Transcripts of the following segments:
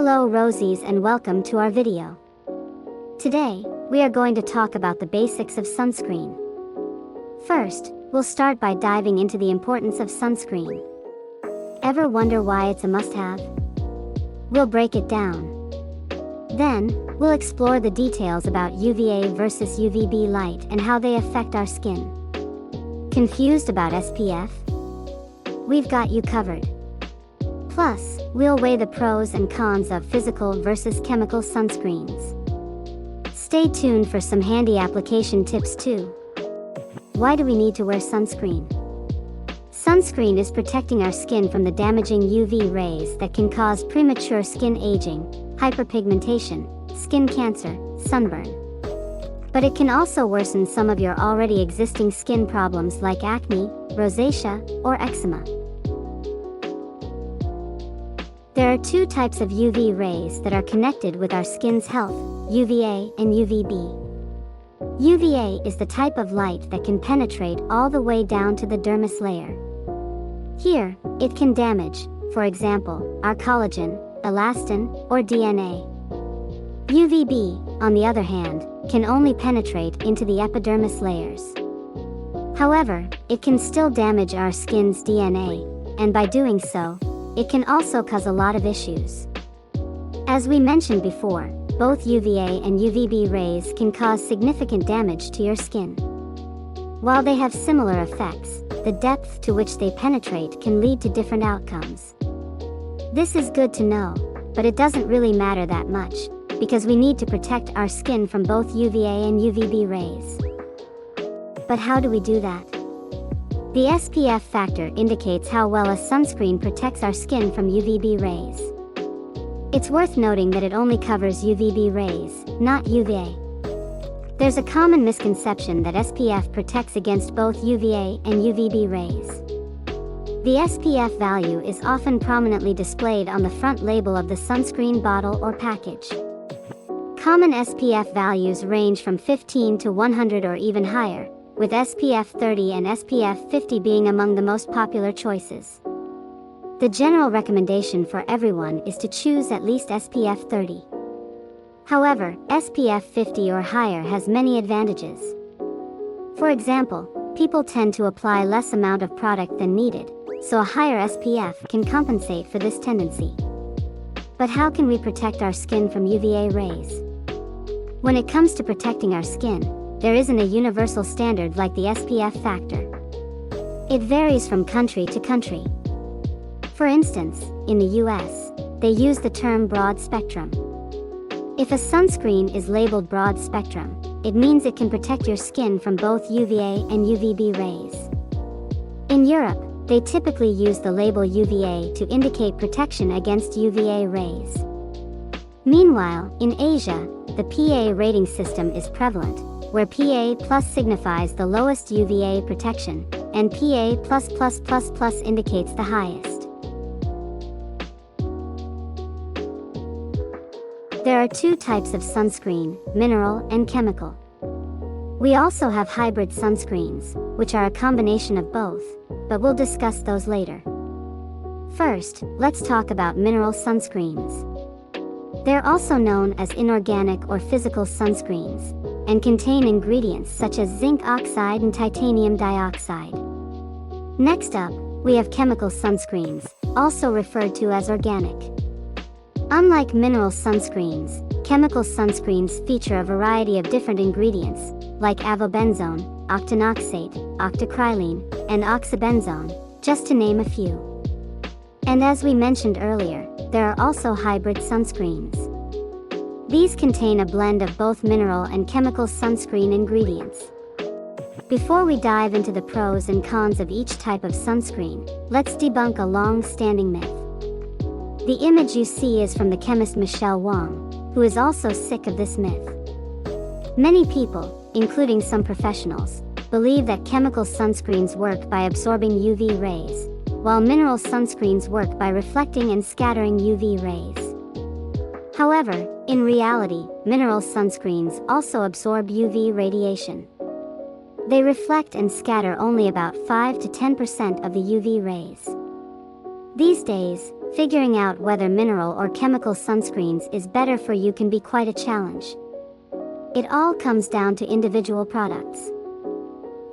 Hello Rosies and welcome to our video. Today, we are going to talk about the basics of sunscreen. First, we'll start by diving into the importance of sunscreen. Ever wonder why it's a must-have? We'll break it down. Then, we'll explore the details about UVA versus UVB light and how they affect our skin. Confused about SPF? We've got you covered. Plus, we'll weigh the pros and cons of physical versus chemical sunscreens. Stay tuned for some handy application tips too. Why do we need to wear sunscreen? Sunscreen is protecting our skin from the damaging UV rays that can cause premature skin aging, hyperpigmentation, skin cancer, sunburn. But it can also worsen some of your already existing skin problems like acne, rosacea, or eczema. There are two types of UV rays that are connected with our skin's health, UVA and UVB. UVA is the type of light that can penetrate all the way down to the dermis layer. Here, it can damage, for example, our collagen, elastin, or DNA. UVB, on the other hand, can only penetrate into the epidermis layers. However, it can still damage our skin's DNA, and by doing so, it can also cause a lot of issues. As we mentioned before, both UVA and UVB rays can cause significant damage to your skin. While they have similar effects, the depth to which they penetrate can lead to different outcomes. This is good to know, but it doesn't really matter that much, because we need to protect our skin from both UVA and UVB rays. But how do we do that? The SPF factor indicates how well a sunscreen protects our skin from UVB rays. It's worth noting that it only covers UVB rays, not UVA. There's a common misconception that SPF protects against both UVA and UVB rays. The SPF value is often prominently displayed on the front label of the sunscreen bottle or package. Common SPF values range from 15 to 100 or even higher, with SPF 30 and SPF 50 being among the most popular choices. The general recommendation for everyone is to choose at least SPF 30. However, SPF 50 or higher has many advantages. For example, people tend to apply less amount of product than needed, so a higher SPF can compensate for this tendency. But how can we protect our skin from UVA rays? When it comes to protecting our skin, there isn't a universal standard like the SPF factor. It varies from country to country. For instance, in the US, they use the term broad spectrum. If a sunscreen is labeled broad spectrum, it means it can protect your skin from both UVA and UVB rays. In Europe, they typically use the label UVA to indicate protection against UVA rays. Meanwhile, in Asia, the PA rating system is prevalent, where PA+ signifies the lowest UVA protection, and PA+++ indicates the highest. There are two types of sunscreen, mineral and chemical. We also have hybrid sunscreens, which are a combination of both, but we'll discuss those later. First, let's talk about mineral sunscreens. They're also known as inorganic or physical sunscreens, and contain ingredients such as zinc oxide and titanium dioxide. Next up, we have chemical sunscreens, also referred to as organic. Unlike mineral sunscreens, chemical sunscreens feature a variety of different ingredients, like avobenzone, octinoxate, octocrylene, and oxybenzone, just to name a few. And as we mentioned earlier, there are also hybrid sunscreens. These contain a blend of both mineral and chemical sunscreen ingredients. Before we dive into the pros and cons of each type of sunscreen, let's debunk a long-standing myth. The image you see is from the chemist Michelle Wang, who is also sick of this myth. Many people, including some professionals, believe that chemical sunscreens work by absorbing UV rays, while mineral sunscreens work by reflecting and scattering UV rays. However, in reality, mineral sunscreens also absorb UV radiation. They reflect and scatter only about 5 to 10% of the UV rays. These days, Figuring out whether mineral or chemical sunscreens is better for you can be quite a challenge. It all comes down to individual products.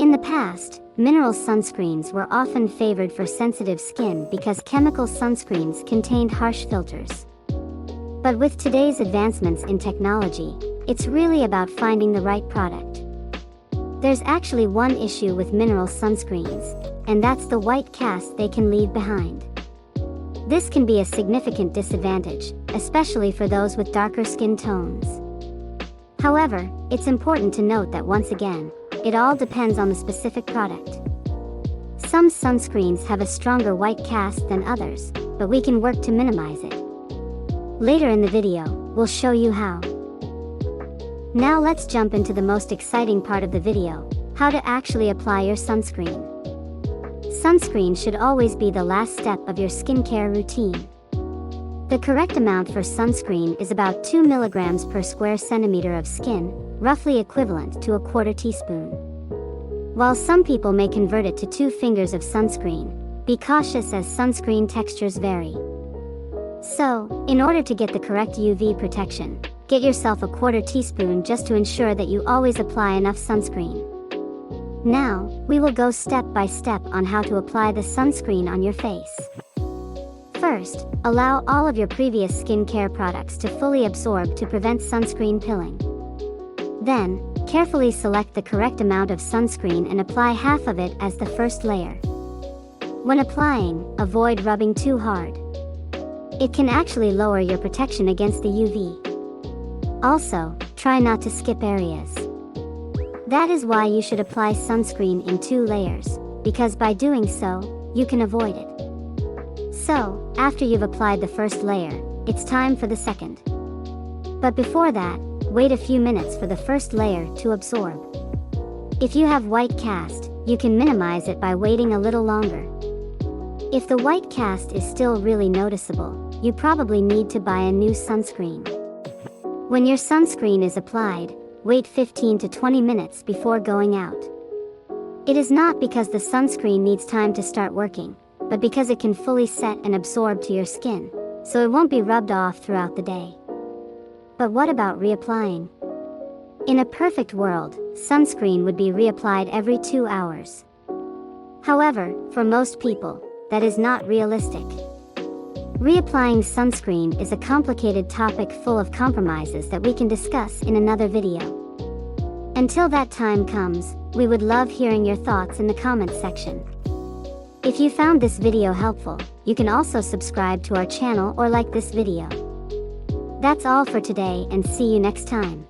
In the past, mineral sunscreens were often favored for sensitive skin because chemical sunscreens contained harsh filters. But with today's advancements in technology, it's really about finding the right product. There's actually one issue with mineral sunscreens, and that's the white cast they can leave behind. This can be a significant disadvantage, especially for those with darker skin tones. However, it's important to note that once again, it all depends on the specific product. Some sunscreens have a stronger white cast than others, but we can work to minimize it. Later in the video, we'll show you how. Now let's jump into the most exciting part of the video, how to actually apply your sunscreen. Sunscreen should always be the last step of your skincare routine. The correct amount for sunscreen is about 2 milligrams per square centimeter of skin, roughly equivalent to a quarter teaspoon. While some people may convert it to 2 fingers of sunscreen, be cautious as sunscreen textures vary. So, in order to get the correct UV protection, get yourself a quarter teaspoon just to ensure that you always apply enough sunscreen. Now, we will go step by step on how to apply the sunscreen on your face. First, allow all of your previous skincare products to fully absorb to prevent sunscreen pilling. Then, carefully select the correct amount of sunscreen and apply half of it as the first layer. When applying, avoid rubbing too hard. It can actually lower your protection against the UV. Also, try not to skip areas. That is why you should apply sunscreen in 2 layers, because by doing so, you can avoid it. So, after you've applied the first layer, it's time for the second. But before that, wait a few minutes for the first layer to absorb. If you have white cast, you can minimize it by waiting a little longer. If the white cast is still really noticeable, you probably need to buy a new sunscreen. When your sunscreen is applied, wait 15 to 20 minutes before going out. It is not because the sunscreen needs time to start working, but because it can fully set and absorb to your skin, so it won't be rubbed off throughout the day. But what about reapplying? In a perfect world, sunscreen would be reapplied every 2 hours. However, for most people, that is not realistic. Reapplying sunscreen is a complicated topic full of compromises that we can discuss in another video. Until that time comes, we would love hearing your thoughts in the comments section. If you found this video helpful, you can also subscribe to our channel or like this video. That's all for today and see you next time.